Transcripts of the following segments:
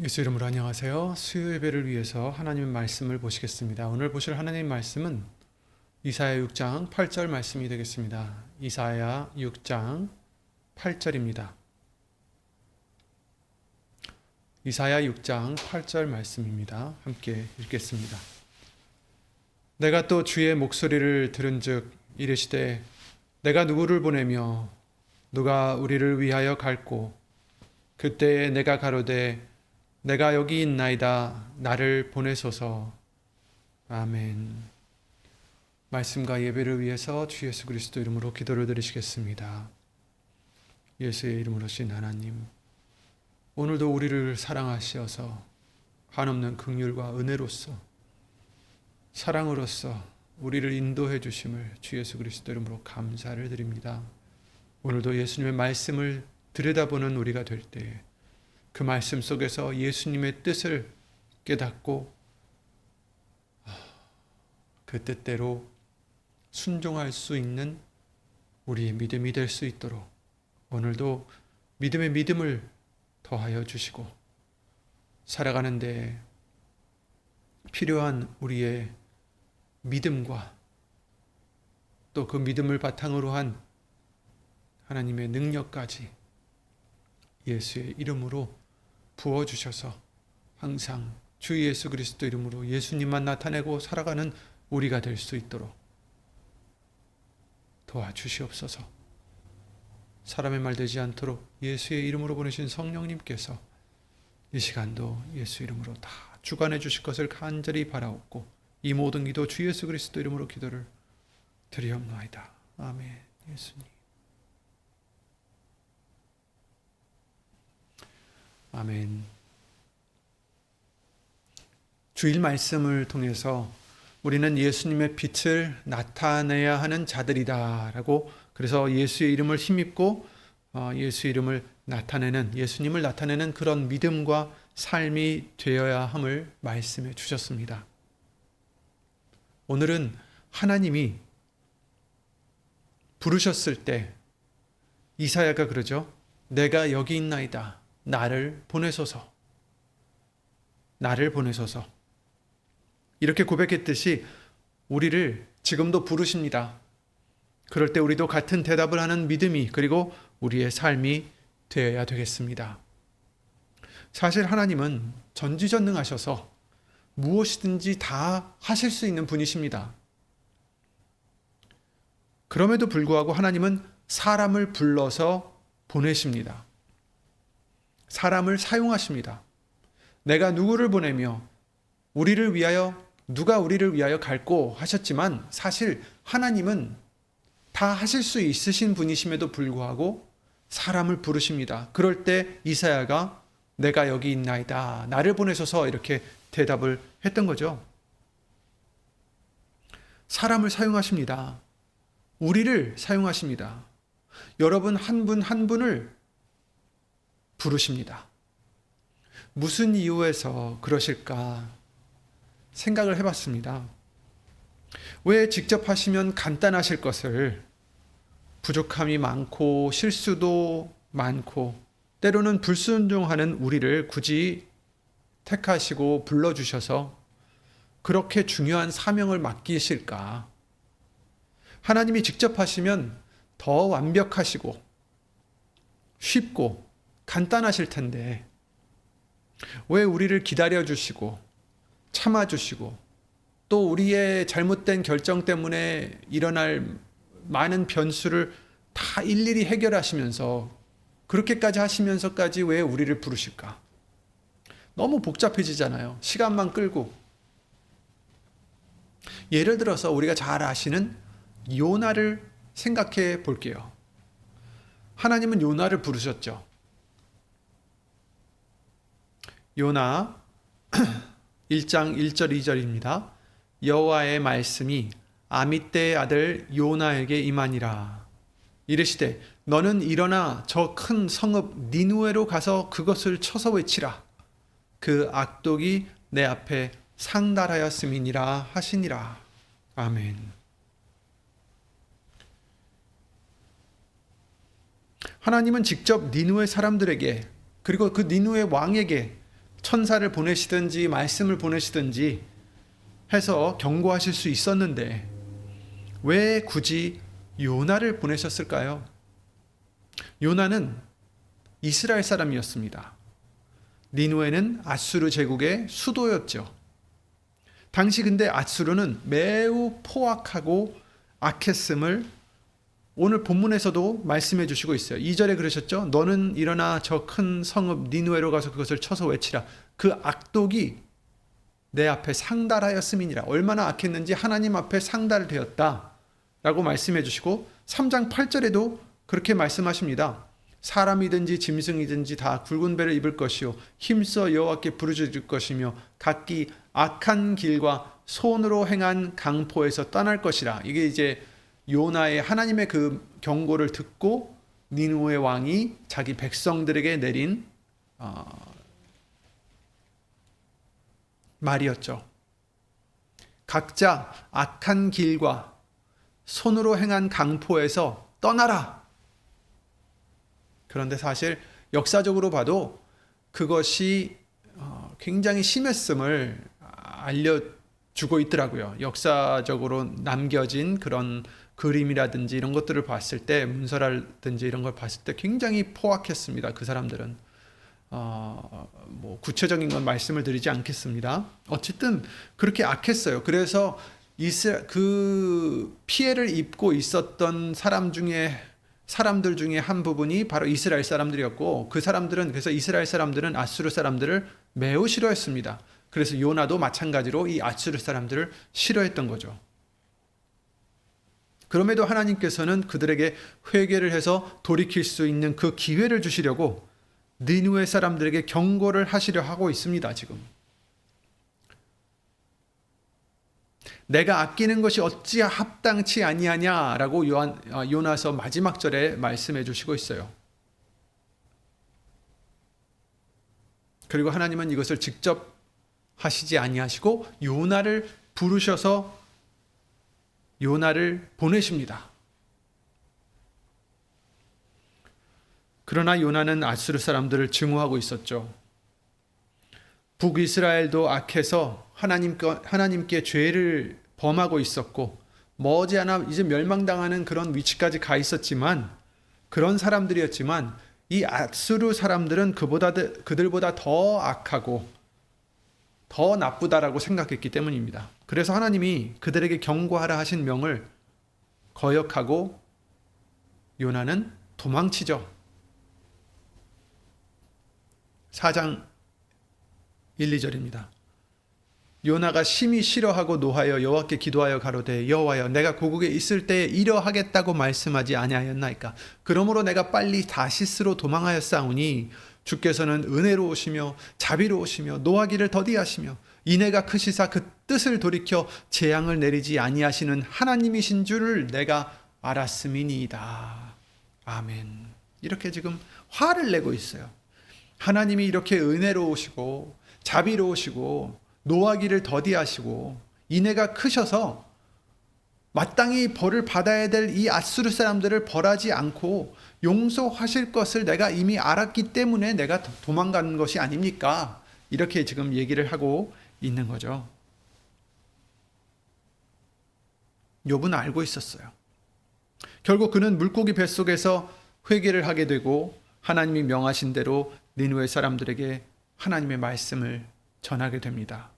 예수 이름으로 안녕하세요. 수요 예배를 위해서 하나님의 말씀을 보시겠습니다. 오늘 보실 하나님의 말씀은 이사야 6장 8절 말씀이 되겠습니다. 이사야 6장 8절입니다. 이사야 6장 8절 말씀입니다. 함께 읽겠습니다. 내가 또 주의 목소리를 들은즉 이르시되 내가 누구를 보내며 누가 우리를 위하여 갈꼬 그때에 내가 가로되 내가 여기 있나이다 나를 보내소서. 아멘. 말씀과 예배를 위해서 주 예수 그리스도 이름으로 기도를 드리시겠습니다. 예수의 이름으로 신 하나님, 오늘도 우리를 사랑하시어서 한없는 긍휼과 은혜로서 사랑으로서 우리를 인도해 주심을 주 예수 그리스도 이름으로 감사를 드립니다. 오늘도 예수님의 말씀을 들여다보는 우리가 될 때에 그 말씀 속에서 예수님의 뜻을 깨닫고 그 뜻대로 순종할 수 있는 우리의 믿음이 될 수 있도록 오늘도 믿음의 믿음을 더하여 주시고 살아가는 데 필요한 우리의 믿음과 또 그 믿음을 바탕으로 한 하나님의 능력까지 예수의 이름으로 부어주셔서 항상 주 예수 그리스도 이름으로 예수님만 나타내고 살아가는 우리가 될 수 있도록 도와주시옵소서. 사람의 말 되지 않도록 예수의 이름으로 보내신 성령님께서 이 시간도 예수 이름으로 다 주관해 주실 것을 간절히 바라옵고 이 모든 기도 주 예수 그리스도 이름으로 기도를 드리옵나이다. 아멘. 예수님. 아멘. 주일 말씀을 통해서 우리는 예수님의 빛을 나타내야 하는 자들이다라고, 그래서 예수의 이름을 힘입고 예수의 이름을 나타내는, 예수님을 나타내는 그런 믿음과 삶이 되어야 함을 말씀해 주셨습니다. 오늘은 하나님이 부르셨을 때 이사야가 그러죠. 내가 여기 있나이다. 나를 보내소서. 나를 보내소서. 이렇게 고백했듯이 우리를 지금도 부르십니다. 그럴 때 우리도 같은 대답을 하는 믿음이, 그리고 우리의 삶이 되어야 되겠습니다. 사실 하나님은 전지전능하셔서 무엇이든지 다 하실 수 있는 분이십니다. 그럼에도 불구하고 하나님은 사람을 불러서 보내십니다. 사람을 사용하십니다. 내가 누구를 보내며 우리를 위하여, 누가 우리를 위하여 갈꼬 하셨지만 사실 하나님은 다 하실 수 있으신 분이심에도 불구하고 사람을 부르십니다. 그럴 때 이사야가 내가 여기 있나이다. 나를 보내소서 이렇게 대답을 했던 거죠. 사람을 사용하십니다. 우리를 사용하십니다. 여러분 한 분 한 분을 부르십니다. 무슨 이유에서 그러실까 생각을 해봤습니다. 왜 직접 하시면 간단하실 것을 부족함이 많고 실수도 많고 때로는 불순종하는 우리를 굳이 택하시고 불러주셔서 그렇게 중요한 사명을 맡기실까? 하나님이 직접 하시면 더 완벽하시고 쉽고 간단하실 텐데 왜 우리를 기다려주시고 참아주시고 또 우리의 잘못된 결정 때문에 일어날 많은 변수를 다 일일이 해결하시면서 그렇게까지 하시면서까지 왜 우리를 부르실까? 너무 복잡해지잖아요. 시간만 끌고. 예를 들어서 우리가 잘 아시는 요나를 생각해 볼게요. 하나님은 요나를 부르셨죠. 요나 1장 1절 2절입니다. 여호와의 말씀이 아미떼의 아들 요나에게 임하니라. 이르시되 너는 일어나 저 큰 성읍 니누에로 가서 그것을 쳐서 외치라. 그 악독이 내 앞에 상달하였음이니라 하시니라. 아멘. 하나님은 직접 니누의 사람들에게, 그리고 그 니누의 왕에게 천사를 보내시든지 말씀을 보내시든지 해서 경고하실 수 있었는데 왜 굳이 요나를 보내셨을까요? 요나는 이스라엘 사람이었습니다. 니누에는 아수르 제국의 수도였죠. 당시 근데 아수르는 매우 포악하고 악했음을 오늘 본문에서도 말씀해 주시고 있어요. 2절에 그러셨죠. 너는 일어나 저 큰 성읍 니누에로 가서 그것을 쳐서 외치라. 그 악독이 내 앞에 상달하였음이니라. 얼마나 악했는지 하나님 앞에 상달되었다 라고 말씀해 주시고 3장 8절에도 그렇게 말씀하십니다. 사람이든지 짐승이든지 다 굵은 배를 입을 것이요 힘써 여호와께 부르짖을 것이며 각기 악한 길과 손으로 행한 강포에서 떠날 것이라. 이게 이제 요나의 하나님의 그 경고를 듣고 니누의 왕이 자기 백성들에게 내린 말이었죠. 각자 악한 길과 손으로 행한 강포에서 떠나라. 그런데 사실 역사적으로 봐도 그것이 굉장히 심했음을 알려주고 있더라고요. 역사적으로 남겨진 그런 그림이라든지 이런 것들을 봤을 때, 문서라든지 이런 걸 봤을 때 굉장히 포악했습니다. 그 사람들은. 뭐 구체적인 건 말씀을 드리지 않겠습니다. 어쨌든 그렇게 악했어요. 그래서 그 피해를 입고 있었던 사람들 중에 한 부분이 바로 이스라엘 사람들이었고, 그래서 이스라엘 사람들은 아수르 사람들을 매우 싫어했습니다. 그래서 요나도 마찬가지로 이 아수르 사람들을 싫어했던 거죠. 그럼에도 하나님께서는 그들에게 회개를 해서 돌이킬 수 있는 그 기회를 주시려고 니느웨 사람들에게 경고를 하시려 하고 있습니다. 지금 내가 아끼는 것이 어찌 합당치 아니하냐라고 요나서 마지막 절에 말씀해 주시고 있어요. 그리고 하나님은 이것을 직접 하시지 아니하시고 요나를 부르셔서 요나를 보내십니다. 그러나 요나는 아수르 사람들을 증오하고 있었죠. 북이스라엘도 악해서 하나님께 죄를 범하고 있었고 머지않아 이제 멸망당하는 그런 위치까지 가 있었지만, 그런 사람들이었지만 이 아수르 사람들은 그들보다 더 악하고 더 나쁘다라고 생각했기 때문입니다. 그래서 하나님이 그들에게 경고하라 하신 명을 거역하고 요나는 도망치죠. 4장 1, 2절입니다. 요나가 심히 싫어하고 노하여 여호와께 기도하여 가로되 여호와여 내가 고국에 있을 때에 이러하겠다고 말씀하지 아니하였나이까. 그러므로 내가 빨리 다시스로 도망하였사오니 주께서는 은혜로우시며 자비로우시며 노하기를 더디하시며 인애가 크시사 그 뜻을 돌이켜 재앙을 내리지 아니하시는 하나님이신 줄을 내가 알았음이니이다. 아멘. 이렇게 지금 화를 내고 있어요. 하나님이 이렇게 은혜로우시고 자비로우시고 노하기를 더디하시고 인애가 크셔서 마땅히 벌을 받아야 될 이 아수르 사람들을 벌하지 않고 용서하실 것을 내가 이미 알았기 때문에 내가 도망간 것이 아닙니까? 이렇게 지금 얘기를 하고 있는 거죠. 욥은 알고 있었어요. 결국 그는 물고기 뱃속에서 회개를 하게 되고 하나님이 명하신 대로 니느웨 사람들에게 하나님의 말씀을 전하게 됩니다.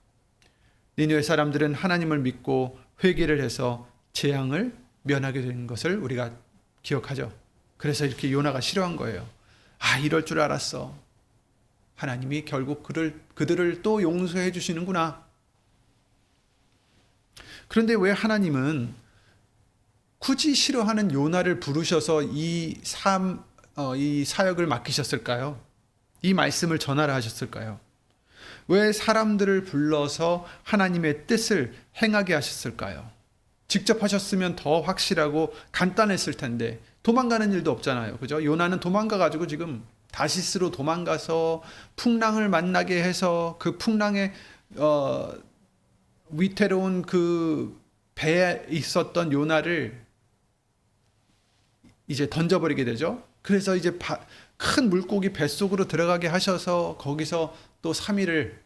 니느웨 사람들은 하나님을 믿고 회개를 해서 재앙을 면하게 된 것을 우리가 기억하죠. 그래서 이렇게 요나가 싫어한 거예요. 이럴 줄 알았어. 하나님이 결국 그들을 또 용서해 주시는구나. 그런데 왜 하나님은 굳이 싫어하는 요나를 부르셔서 이 사역을 맡기셨을까요? 이 말씀을 전하라 하셨을까요? 왜 사람들을 불러서 하나님의 뜻을 행하게 하셨을까요? 직접 하셨으면 더 확실하고 간단했을 텐데 도망가는 일도 없잖아요. 그죠? 요나는 도망가가지고 지금 다시스로 도망가서 풍랑을 만나게 해서 그 풍랑에 위태로운 그 배에 있었던 요나를 이제 던져버리게 되죠. 그래서 이제 큰 물고기 뱃속으로 들어가게 하셔서 거기서 또 3일을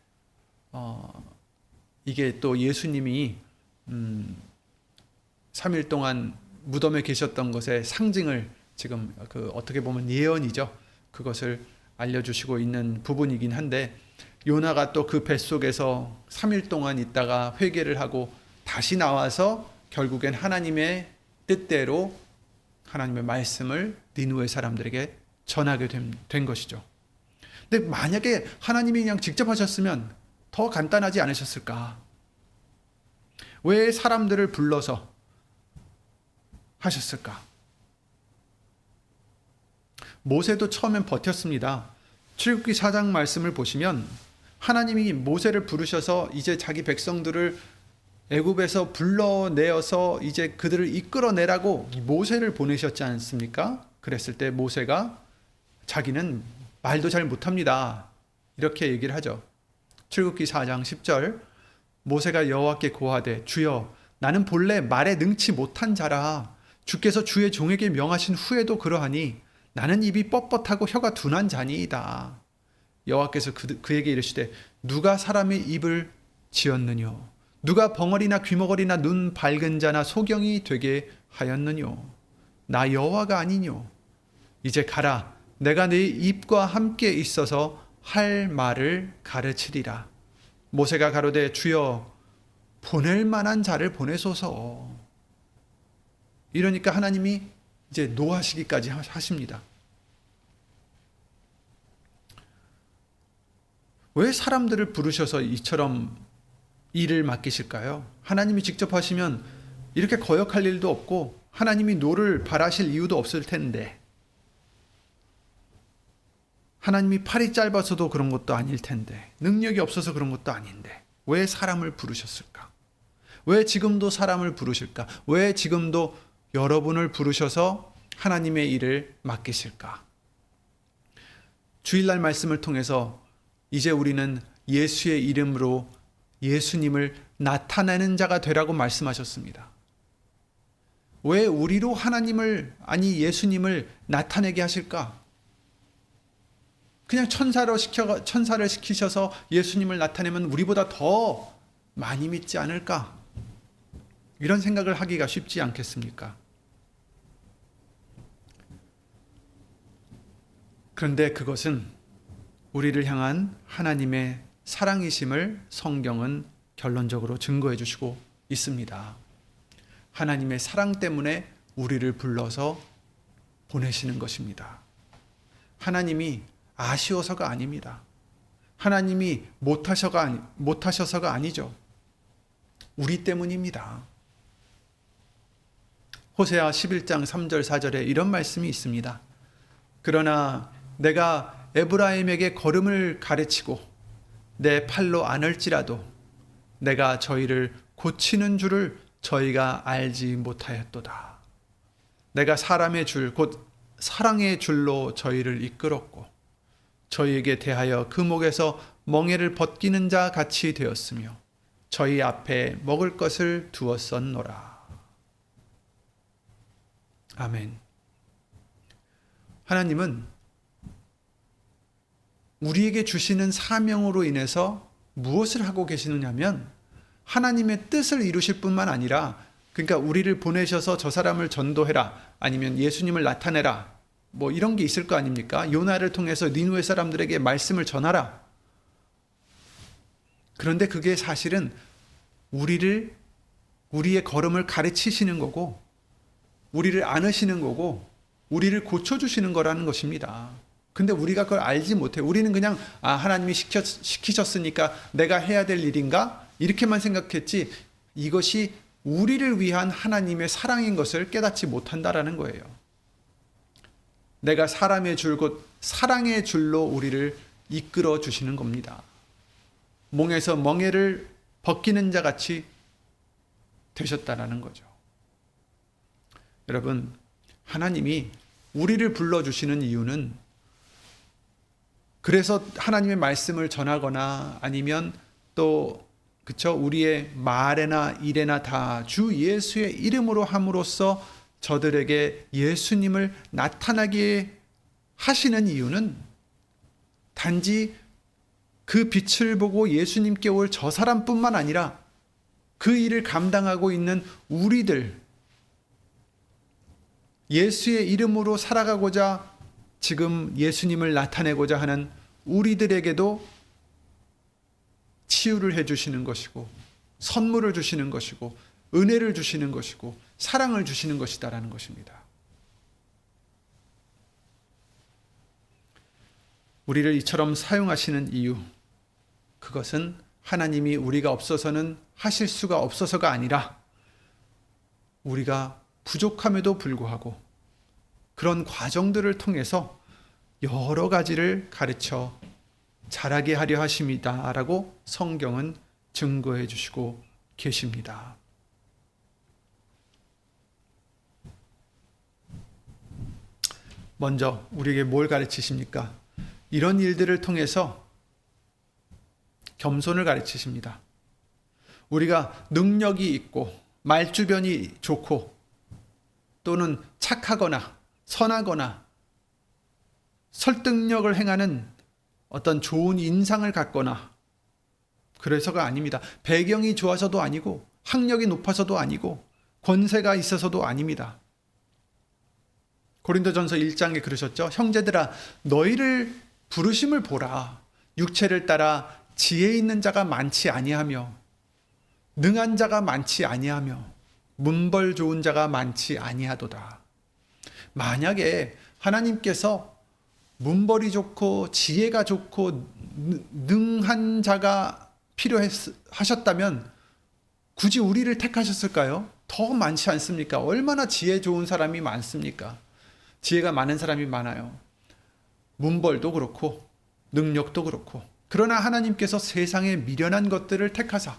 이게 또 예수님이 3일 동안 무덤에 계셨던 것의 상징을 지금 어떻게 보면 예언이죠. 그것을 알려주시고 있는 부분이긴 한데, 요나가 또 그 뱃속에서 3일 동안 있다가 회개를 하고 다시 나와서 결국엔 하나님의 뜻대로 하나님의 말씀을 니느웨 사람들에게 전하게 된 것이죠. 근데 만약에 하나님이 그냥 직접 하셨으면 더 간단하지 않으셨을까? 왜 사람들을 불러서 하셨을까? 모세도 처음엔 버텼습니다. 출애굽기 4장 말씀을 보시면 하나님이 모세를 부르셔서 이제 자기 백성들을 애굽에서 불러내어서 이제 그들을 이끌어내라고 모세를 보내셨지 않습니까? 그랬을 때 모세가 자기는 말도 잘 못합니다. 이렇게 얘기를 하죠. 출애굽기 4장 10절, 모세가 여호와께 고하되 주여 나는 본래 말에 능치 못한 자라. 주께서 주의 종에게 명하신 후에도 그러하니 나는 입이 뻣뻣하고 혀가 둔한 자니이다. 여호와께서 그에게 이르시되 누가 사람의 입을 지었느뇨? 누가 벙어리나 귀머거리나 눈 밝은 자나 소경이 되게 하였느뇨? 나 여호와가 아니뇨? 이제 가라. 내가 네 입과 함께 있어서 할 말을 가르치리라. 모세가 가로되 주여 보낼 만한 자를 보내소서. 이러니까 하나님이 이제 노하시기까지 하십니다. 왜 사람들을 부르셔서 이처럼 일을 맡기실까요? 하나님이 직접 하시면 이렇게 거역할 일도 없고 하나님이 노를 바라실 이유도 없을 텐데, 하나님이 팔이 짧아서도 그런 것도 아닐 텐데, 능력이 없어서 그런 것도 아닌데 왜 사람을 부르셨을까? 왜 지금도 사람을 부르실까? 왜 지금도 여러분을 부르셔서 하나님의 일을 맡기실까? 주일날 말씀을 통해서 이제 우리는 예수의 이름으로 예수님을 나타내는 자가 되라고 말씀하셨습니다. 왜 우리로 하나님을, 아니 예수님을 나타내게 하실까? 그냥 천사를 시키셔서 예수님을 나타내면 우리보다 더 많이 믿지 않을까? 이런 생각을 하기가 쉽지 않겠습니까? 그런데 그것은 우리를 향한 하나님의 사랑이심을 성경은 결론적으로 증거해 주시고 있습니다. 하나님의 사랑 때문에 우리를 불러서 보내시는 것입니다. 하나님이 아쉬워서가 아닙니다. 하나님이 못하셔서가 아니죠. 우리 때문입니다. 호세아 11장 3절 4절에 이런 말씀이 있습니다. 그러나 내가 에브라임에게 걸음을 가르치고 내 팔로 안을지라도 내가 저희를 고치는 줄을 저희가 알지 못하였도다. 내가 사람의 줄 곧 사랑의 줄로 저희를 이끌었고 저희에게 대하여 그 목에서 멍에를 벗기는 자 같이 되었으며 저희 앞에 먹을 것을 두었었노라. 아멘. 하나님은 우리에게 주시는 사명으로 인해서 무엇을 하고 계시느냐면 하나님의 뜻을 이루실 뿐만 아니라, 그러니까 우리를 보내셔서 저 사람을 전도해라, 아니면 예수님을 나타내라, 뭐 이런 게 있을 거 아닙니까? 요나를 통해서 니느웨 사람들에게 말씀을 전하라. 그런데 그게 사실은 우리의 걸음을 가르치시는 거고, 우리를 안으시는 거고, 우리를 고쳐주시는 거라는 것입니다. 근데 우리가 그걸 알지 못해요. 우리는 그냥 하나님이 시키셨으니까 내가 해야 될 일인가? 이렇게만 생각했지, 이것이 우리를 위한 하나님의 사랑인 것을 깨닫지 못한다라는 거예요. 내가 사람의 줄 곧 사랑의 줄로 우리를 이끌어 주시는 겁니다. 몽에서 멍에를 벗기는 자 같이 되셨다라는 거죠. 여러분, 하나님이 우리를 불러주시는 이유는, 그래서 하나님의 말씀을 전하거나 아니면 또 우리의 말에나 일에나 다 주 예수의 이름으로 함으로써 저들에게 예수님을 나타나게 하시는 이유는 단지 그 빛을 보고 예수님께 올 저 사람뿐만 아니라 그 일을 감당하고 있는 우리들, 예수의 이름으로 살아가고자 지금 예수님을 나타내고자 하는 우리들에게도 치유를 해주시는 것이고, 선물을 주시는 것이고, 은혜를 주시는 것이고, 사랑을 주시는 것이다라는 것입니다. 우리를 이처럼 사용하시는 이유, 그것은 하나님이 우리가 없어서는 하실 수가 없어서가 아니라 우리가 부족함에도 불구하고 그런 과정들을 통해서 여러 가지를 가르쳐 자라게 하려 하심이다 라고 성경은 증거해 주시고 계십니다. 먼저 우리에게 뭘 가르치십니까? 이런 일들을 통해서 겸손을 가르치십니다. 우리가 능력이 있고 말주변이 좋고 또는 착하거나 선하거나 설득력을 행하는 어떤 좋은 인상을 갖거나 그래서가 아닙니다. 배경이 좋아서도 아니고 학력이 높아서도 아니고 권세가 있어서도 아닙니다. 고린도전서 1장에 그러셨죠. 형제들아 너희를 부르심을 보라. 육체를 따라 지혜 있는 자가 많지 아니하며 능한 자가 많지 아니하며 문벌 좋은 자가 많지 아니하도다. 만약에 하나님께서 문벌이 좋고 지혜가 좋고 능한 자가 필요하셨다면 굳이 우리를 택하셨을까요? 더 많지 않습니까? 얼마나 지혜 좋은 사람이 많습니까? 지혜가 많은 사람이 많아요. 문벌도 그렇고 능력도 그렇고. 그러나 하나님께서 세상에 미련한 것들을 택하사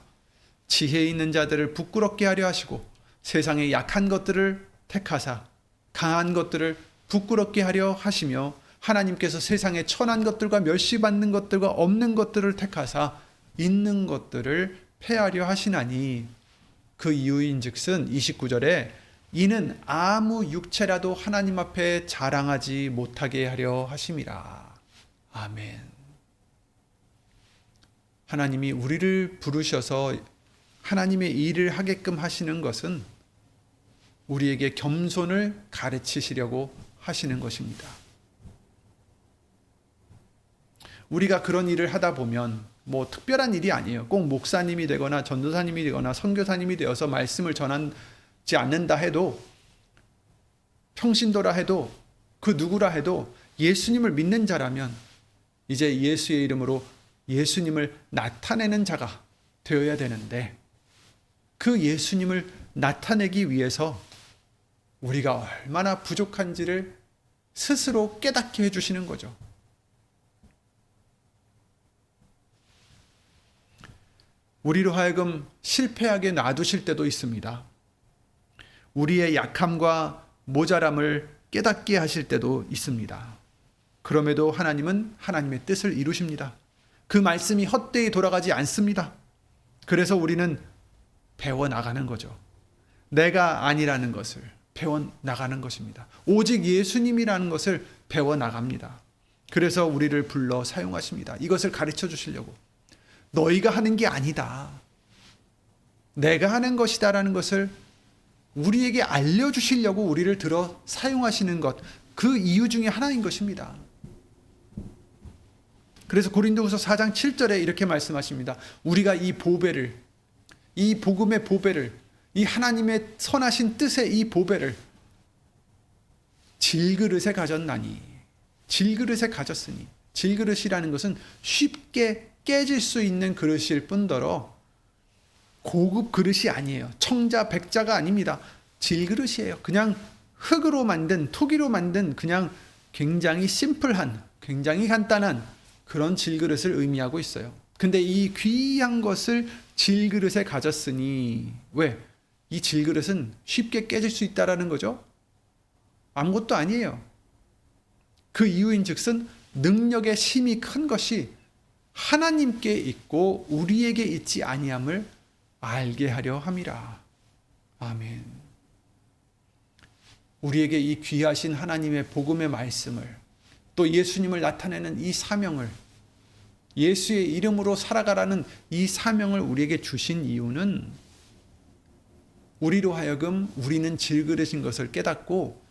지혜 있는 자들을 부끄럽게 하려 하시고 세상에 약한 것들을 택하사 강한 것들을 부끄럽게 하려 하시며 하나님께서 세상에 천한 것들과 멸시받는 것들과 없는 것들을 택하사 있는 것들을 폐하려 하시나니 그 이유인즉슨 29절에 이는 아무 육체라도 하나님 앞에 자랑하지 못하게 하려 하심이라. 아멘. 하나님이 우리를 부르셔서 하나님의 일을 하게끔 하시는 것은 우리에게 겸손을 가르치시려고 하시는 것입니다. 우리가 그런 일을 하다 보면 특별한 일이 아니에요. 꼭 목사님이 되거나 전도사님이 되거나 선교사님이 되어서 말씀을 전하지 않는다 해도 평신도라 해도 그 누구라 해도 예수님을 믿는 자라면 이제 예수의 이름으로 예수님을 나타내는 자가 되어야 되는데 그 예수님을 나타내기 위해서 우리가 얼마나 부족한지를 스스로 깨닫게 해주시는 거죠. 우리로 하여금 실패하게 놔두실 때도 있습니다. 우리의 약함과 모자람을 깨닫게 하실 때도 있습니다. 그럼에도 하나님은 하나님의 뜻을 이루십니다. 그 말씀이 헛되이 돌아가지 않습니다. 그래서 우리는 배워나가는 거죠. 내가 아니라는 것을 배워나가는 것입니다. 오직 예수님이라는 것을 배워나갑니다. 그래서 우리를 불러 사용하십니다. 이것을 가르쳐 주시려고. 너희가 하는 게 아니다. 내가 하는 것이다라는 것을 우리에게 알려주시려고 우리를 들어 사용하시는 것, 그 이유 중에 하나인 것입니다. 그래서 고린도후서 4장 7절에 이렇게 말씀하십니다. 우리가 이 보배를, 이 복음의 보배를, 이 하나님의 선하신 뜻의 이 보배를 질그릇에 가졌나니, 질그릇에 가졌으니, 질그릇이라는 것은 쉽게 깨질 수 있는 그릇일 뿐더러 고급 그릇이 아니에요. 청자, 백자가 아닙니다. 질그릇이에요. 그냥 흙으로 만든, 토기로 만든 그냥 굉장히 심플한, 굉장히 간단한 그런 질그릇을 의미하고 있어요. 근데 이 귀한 것을 질그릇에 가졌으니 왜? 이 질그릇은 쉽게 깨질 수 있다라는 거죠. 아무것도 아니에요. 그 이유인즉슨 능력의 힘이 큰 것이 하나님께 있고 우리에게 있지 아니함을 알게 하려 함이라. 아멘. 우리에게 이 귀하신 하나님의 복음의 말씀을 또 예수님을 나타내는 이 사명을 예수의 이름으로 살아가라는 이 사명을 우리에게 주신 이유는 우리로 하여금 우리는 질그릇인 것을 깨닫고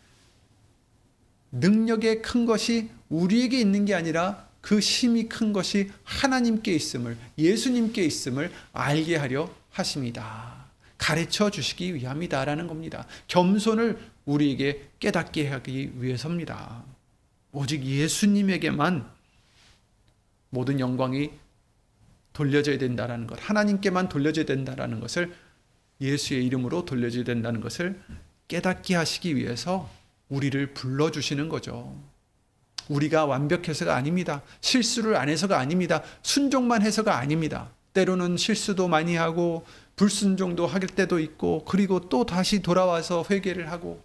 능력의 큰 것이 우리에게 있는 게 아니라 그 힘이 큰 것이 하나님께 있음을, 예수님께 있음을 알게 하려 하십니다. 가르쳐 주시기 위함이다라는 겁니다. 겸손을 우리에게 깨닫게 하기 위해서입니다. 오직 예수님에게만 모든 영광이 돌려져야 된다라는 것, 하나님께만 돌려져야 된다라는 것을, 예수의 이름으로 돌려져야 된다는 것을 깨닫게 하시기 위해서 우리를 불러주시는 거죠. 우리가 완벽해서가 아닙니다. 실수를 안 해서가 아닙니다. 순종만 해서가 아닙니다. 때로는 실수도 많이 하고 불순종도 할 때도 있고, 그리고 또 다시 돌아와서 회개를 하고,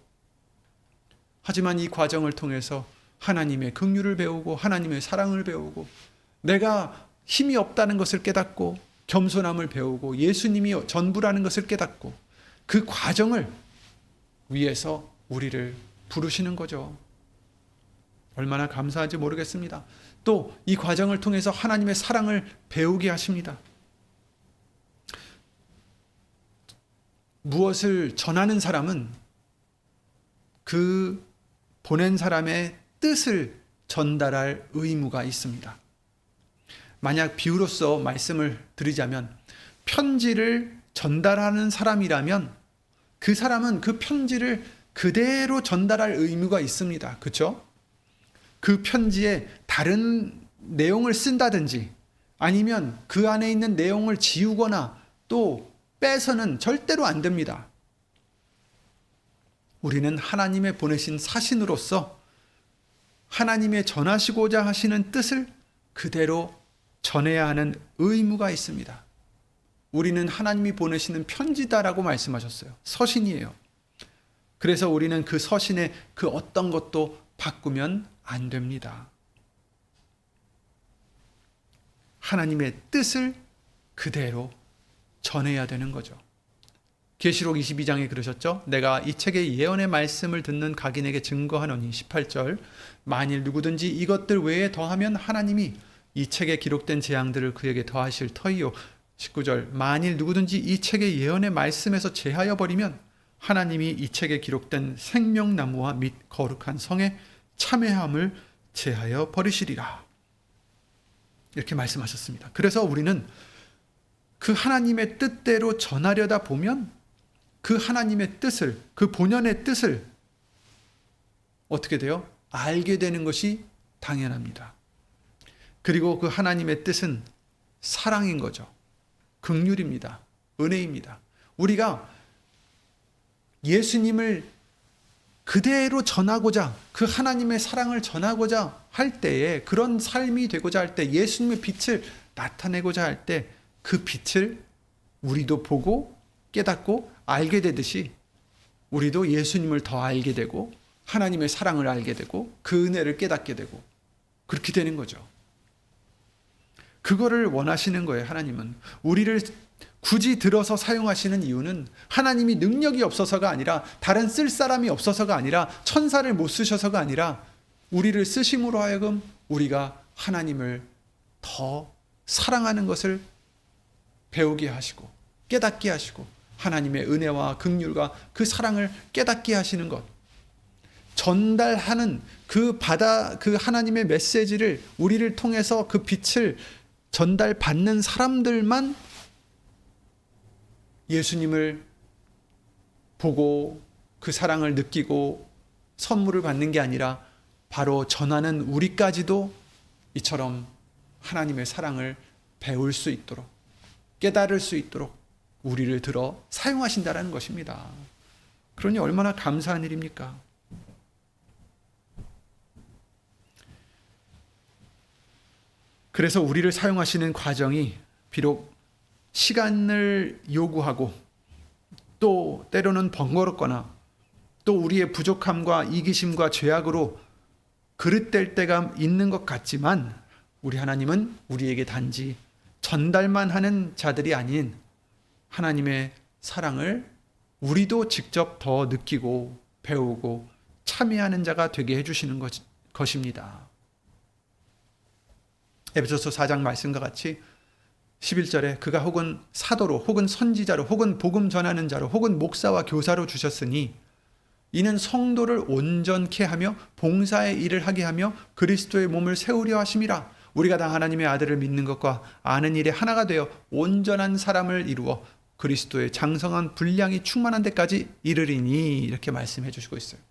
하지만 이 과정을 통해서 하나님의 긍휼을 배우고 하나님의 사랑을 배우고 내가 힘이 없다는 것을 깨닫고 겸손함을 배우고 예수님이 전부라는 것을 깨닫고 그 과정을 위해서 우리를 부르시는 거죠. 얼마나 감사한지 모르겠습니다. 또 이 과정을 통해서 하나님의 사랑을 배우게 하십니다. 무엇을 전하는 사람은 그 보낸 사람의 뜻을 전달할 의무가 있습니다. 만약 비유로서 말씀을 드리자면 편지를 전달하는 사람이라면 그 사람은 그 편지를 그대로 전달할 의무가 있습니다. 그렇죠? 그 편지에 다른 내용을 쓴다든지 아니면 그 안에 있는 내용을 지우거나 또 빼서는 절대로 안 됩니다. 우리는 하나님의 보내신 사신으로서 하나님의 전하시고자 하시는 뜻을 그대로 전해야 하는 의무가 있습니다. 우리는 하나님이 보내시는 편지다라고 말씀하셨어요. 서신이에요. 그래서 우리는 그 서신에 그 어떤 것도 바꾸면 안 됩니다. 하나님의 뜻을 그대로 전해야 되는 거죠. 계시록 22장에 그러셨죠. 내가 이 책의 예언의 말씀을 듣는 각인에게 증거하노니 18절 만일 누구든지 이것들 외에 더하면 하나님이 이 책에 기록된 재앙들을 그에게 더하실 터이요. 19절 만일 누구든지 이 책의 예언의 말씀에서 제하여 버리면 하나님이 이 책에 기록된 생명나무와 및 거룩한 성의 참회함을 제하여 버리시리라. 이렇게 말씀하셨습니다. 그래서 우리는 그 하나님의 뜻대로 전하려다 보면 그 하나님의 뜻을, 그 본연의 뜻을 어떻게 돼요? 알게 되는 것이 당연합니다. 그리고 그 하나님의 뜻은 사랑인 거죠. 긍휼입니다. 은혜입니다. 우리가 예수님을 그대로 전하고자, 그 하나님의 사랑을 전하고자 할 때에, 그런 삶이 되고자 할 때, 예수님의 빛을 나타내고자 할 때 그 빛을 우리도 보고 깨닫고 알게 되듯이 우리도 예수님을 더 알게 되고 하나님의 사랑을 알게 되고 그 은혜를 깨닫게 되고 그렇게 되는 거죠. 그거를 원하시는 거예요. 하나님은 우리를 굳이 들어서 사용하시는 이유는 하나님이 능력이 없어서가 아니라, 다른 쓸 사람이 없어서가 아니라, 천사를 못 쓰셔서가 아니라 우리를 쓰심으로 하여금 우리가 하나님을 더 사랑하는 것을 배우게 하시고 깨닫게 하시고 하나님의 은혜와 긍휼과 그 사랑을 깨닫게 하시는 것, 전달하는 그 하나님의 메시지를 우리를 통해서 그 빛을 전달받는 사람들만 예수님을 보고 그 사랑을 느끼고 선물을 받는 게 아니라 바로 전하는 우리까지도 이처럼 하나님의 사랑을 배울 수 있도록, 깨달을 수 있도록 우리를 들어 사용하신다라는 것입니다. 그러니 얼마나 감사한 일입니까? 그래서 우리를 사용하시는 과정이 비록 시간을 요구하고 또 때로는 번거롭거나 또 우리의 부족함과 이기심과 죄악으로 그릇될 때가 있는 것 같지만, 우리 하나님은 우리에게 단지 전달만 하는 자들이 아닌 하나님의 사랑을 우리도 직접 더 느끼고 배우고 참여하는 자가 되게 해주시는 것입니다. 에베소서 4장 말씀과 같이 11절에 그가 혹은 사도로 혹은 선지자로 혹은 복음 전하는 자로 혹은 목사와 교사로 주셨으니 이는 성도를 온전케 하며 봉사의 일을 하게 하며 그리스도의 몸을 세우려 하심이라. 우리가 다 하나님의 아들을 믿는 것과 아는 일에 하나가 되어 온전한 사람을 이루어 그리스도의 장성한 분량이 충만한 데까지 이르리니, 이렇게 말씀해 주시고 있어요.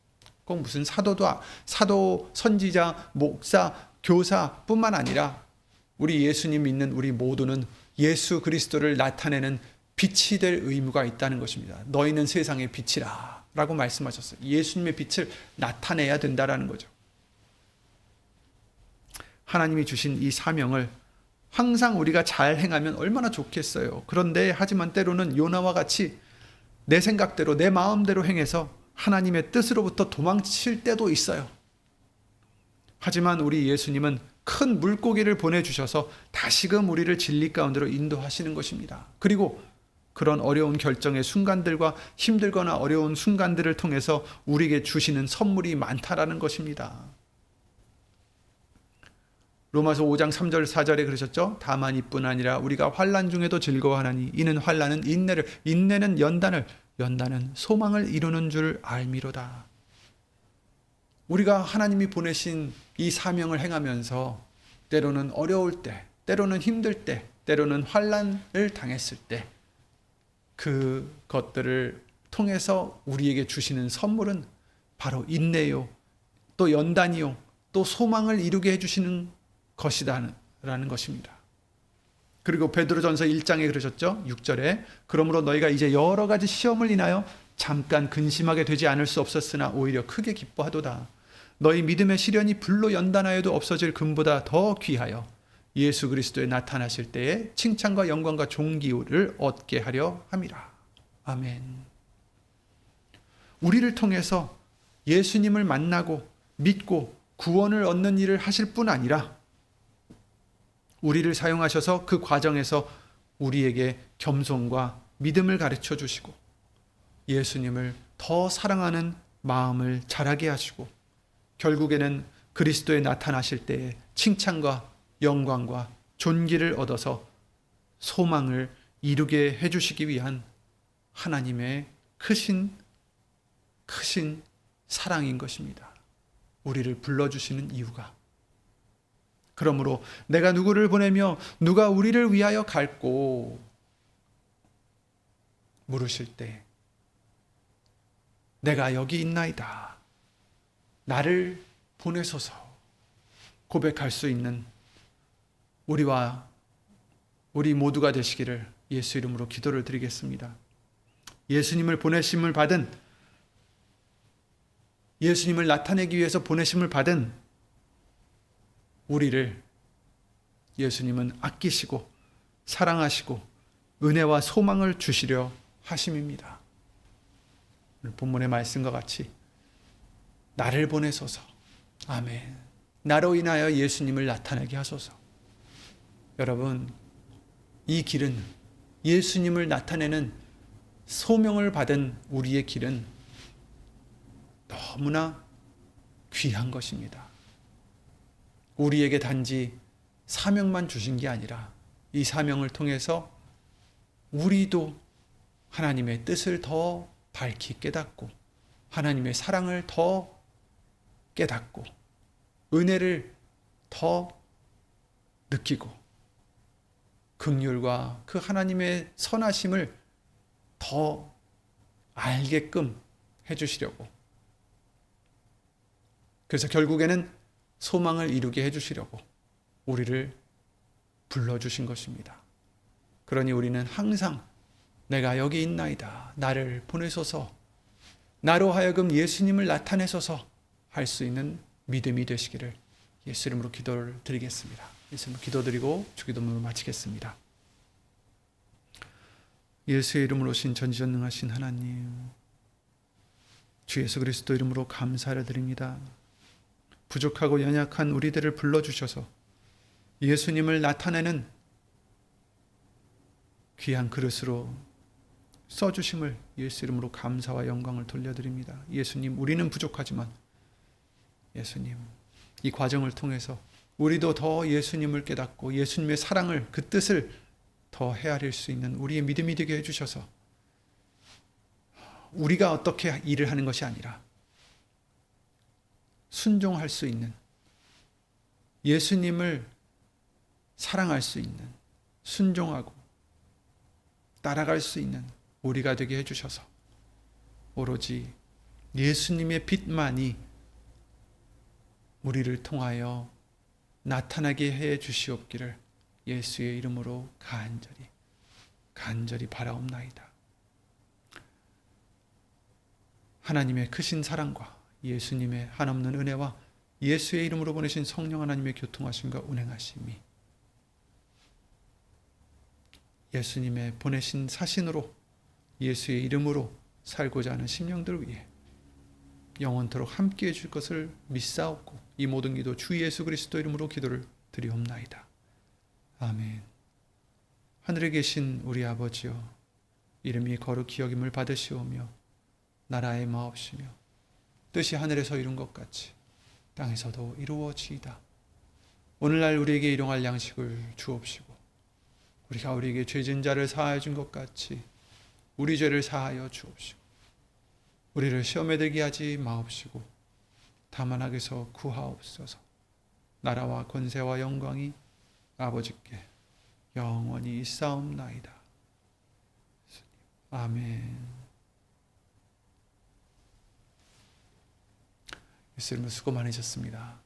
꼭 무슨 사도, 선지자, 목사, 교사뿐만 아니라 우리 예수님 믿는 우리 모두는 예수 그리스도를 나타내는 빛이 될 의무가 있다는 것입니다. 너희는 세상의 빛이라 라고 말씀하셨어요. 예수님의 빛을 나타내야 된다라는 거죠. 하나님이 주신 이 사명을 항상 우리가 잘 행하면 얼마나 좋겠어요. 그런데 하지만 때로는 요나와 같이 내 생각대로 내 마음대로 행해서 하나님의 뜻으로부터 도망칠 때도 있어요. 하지만 우리 예수님은 큰 물고기를 보내주셔서 다시금 우리를 진리 가운데로 인도하시는 것입니다. 그리고 그런 어려운 결정의 순간들과 힘들거나 어려운 순간들을 통해서 우리에게 주시는 선물이 많다라는 것입니다. 로마서 5장 3절 4절에 그러셨죠. 다만 이뿐 아니라 우리가 환난 중에도 즐거워하나니 이는 환난은 인내를, 인내는 연단을, 연단은 소망을 이루는 줄 알미로다. 우리가 하나님이 보내신 이 사명을 행하면서 때로는 어려울 때, 때로는 힘들 때, 때로는 환난을 당했을 때 그것들을 통해서 우리에게 주시는 선물은 바로 인내요, 또 연단이요, 또 소망을 이루게 해주시는 것이다라는 것입니다. 그리고 베드로전서 1장에 그러셨죠. 6절에 그러므로 너희가 이제 여러 가지 시험을 인하여 잠깐 근심하게 되지 않을 수 없었으나 오히려 크게 기뻐하도다. 너희 믿음의 시련이 불로 연단하여도 없어질 금보다 더 귀하여 예수 그리스도에 나타나실 때에 칭찬과 영광과 존귀를 얻게 하려 함이라. 아멘. 우리를 통해서 예수님을 만나고 믿고 구원을 얻는 일을 하실 뿐 아니라 우리를 사용하셔서 그 과정에서 우리에게 겸손과 믿음을 가르쳐 주시고 예수님을 더 사랑하는 마음을 자라게 하시고 결국에는 그리스도에 나타나실 때에 칭찬과 영광과 존귀를 얻어서 소망을 이루게 해주시기 위한 하나님의 크신 사랑인 것입니다. 우리를 불러주시는 이유가. 그러므로 내가 누구를 보내며 누가 우리를 위하여 갈꼬 물으실 때 내가 여기 있나이다, 나를 보내소서 고백할 수 있는 우리 모두가 되시기를 예수 이름으로 기도를 드리겠습니다. 예수님을 보내심을 받은, 예수님을 나타내기 위해서 보내심을 받은 우리를 예수님은 아끼시고 사랑하시고 은혜와 소망을 주시려 하심입니다. 오늘 본문의 말씀과 같이 나를 보내소서. 아멘. 나로 인하여 예수님을 나타내게 하소서. 여러분, 이 길은, 예수님을 나타내는 소명을 받은 우리의 길은 너무나 귀한 것입니다. 우리에게 단지 사명만 주신 게 아니라 이 사명을 통해서 우리도 하나님의 뜻을 더 밝히 깨닫고 하나님의 사랑을 더 깨닫고 은혜를 더 느끼고 긍휼과 그 하나님의 선하심을 더 알게끔 해주시려고, 그래서 결국에는 소망을 이루게 해주시려고 우리를 불러주신 것입니다. 그러니 우리는 항상 내가 여기 있나이다, 나를 보내소서, 나로 하여금 예수님을 나타내소서 할 수 있는 믿음이 되시기를 예수 이름으로 기도를 드리겠습니다. 예수 이름으로 기도드리고 주기도문을 마치겠습니다. 예수의 이름으로 오신 전지전능하신 하나님, 주 예수 그리스도 이름으로 감사를 드립니다. 부족하고 연약한 우리들을 불러주셔서 예수님을 나타내는 귀한 그릇으로 써주심을 예수 이름으로 감사와 영광을 돌려드립니다. 예수님, 우리는 부족하지만 예수님, 이 과정을 통해서 우리도 더 예수님을 깨닫고 예수님의 사랑을, 그 뜻을 더 헤아릴 수 있는 우리의 믿음이 되게 해주셔서 우리가 어떻게 일을 하는 것이 아니라 순종할 수 있는, 예수님을 사랑할 수 있는, 순종하고 따라갈 수 있는 우리가 되게 해주셔서 오로지 예수님의 빛만이 우리를 통하여 나타나게 해 주시옵기를 예수의 이름으로 간절히 바라옵나이다. 하나님의 크신 사랑과 예수님의 한없는 은혜와 예수의 이름으로 보내신 성령 하나님의 교통하심과 운행하심이 예수님의 보내신 사신으로 예수의 이름으로 살고자 하는 심령들 위해 영원토록 함께해 줄 것을 믿사옵고 이 모든 기도 주 예수 그리스도 이름으로 기도를 드리옵나이다. 아멘. 하늘에 계신 우리 아버지여, 이름이 거룩히 여김을 받으시오며 나라의 마옵시며 뜻이 하늘에서 이룬 것 같이 땅에서도 이루어지이다. 오늘날 우리에게 일용할 양식을 주옵시고 우리가 우리에게 죄진 자를 사하여 준 것 같이 우리 죄를 사하여 주옵시고 우리를 시험에 들게 하지 마옵시고 다만 악에서 구하옵소서. 나라와 권세와 영광이 아버지께 영원히 있사옵나이다. 아멘. 예수님 수고 많으셨습니다.